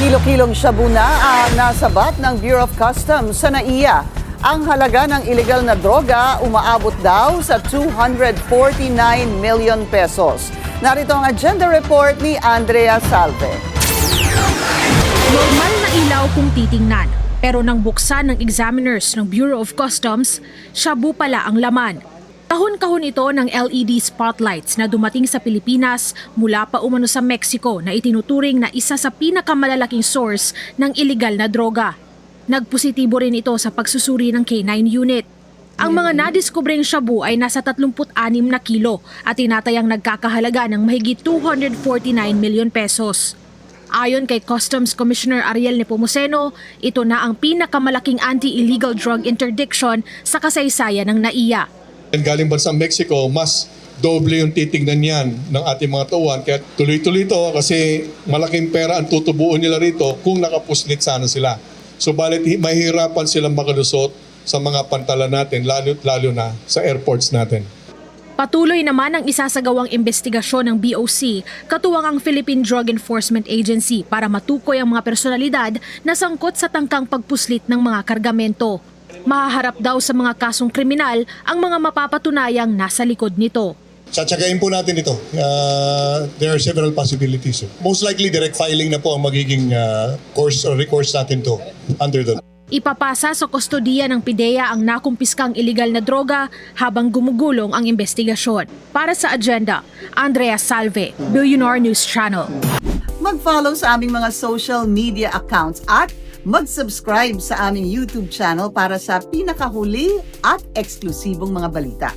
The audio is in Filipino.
Kilo-kilong shabu na ang nasabat ng Bureau of Customs sa NAIA. Ang halaga ng illegal na droga umaabot daw sa 249 million pesos. Narito ang agenda report ni Andrea Salve. Normal na ilaw kung titingnan, pero nang buksan ng examiners ng Bureau of Customs, shabu pala ang laman. Kahon-kahon ito ng LED spotlights na dumating sa Pilipinas mula pa umano sa Mexico na itinuturing na isa sa pinakamalalaking source ng illegal na droga. Nagpositibo rin ito sa pagsusuri ng K9 unit. Ang mga nadiskubring shabu ay nasa 36 na kilo at tinatayang nagkakahalaga ng mahigit 249 million pesos. Ayon kay Customs Commissioner Ariel Nepomuceno, ito na ang pinakamalaking anti-illegal drug interdiction sa kasaysayan ng NAIA. Galing bansang Mexico, mas doble yung titignan yan ng ating mga tauhan. Kaya tuloy-tuloy ito kasi malaking pera ang tutubuin nila rito kung nakapuslit sana sila. So balit mahirapan silang makalusot sa mga pantalan natin, lalo na sa airports natin. Patuloy naman ang isasagawang investigasyon ng BOC, katuwang ang Philippine Drug Enforcement Agency para matukoy ang mga personalidad na sangkot sa tangkang pagpuslit ng mga kargamento. Mahaharap daw sa mga kasong kriminal ang mga mapapatunayang nasa likod nito. Tsatsagain po natin ito. There are several possibilities. Most likely direct filing na po ang magiging course or recourse natin to under the... Ipapasa sa kustodiya ng PIDEA ang nakumpiskang illegal na droga habang gumugulong ang investigasyon. Para sa agenda, Andrea Salve, Billionaire News Channel. Mag-follow sa aming mga social media accounts at mag-subscribe sa aming YouTube channel para sa pinakahuli at eksklusibong mga balita.